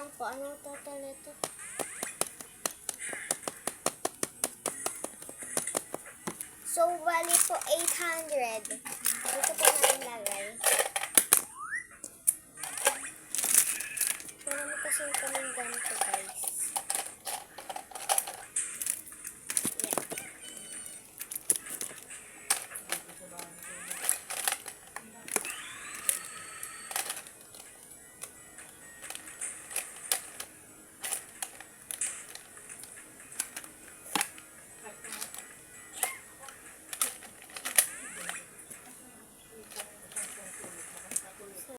lang po. Anong total ito? So, bali po 800. Dito po natin lagay. Marami kasi kaming ganito, guys.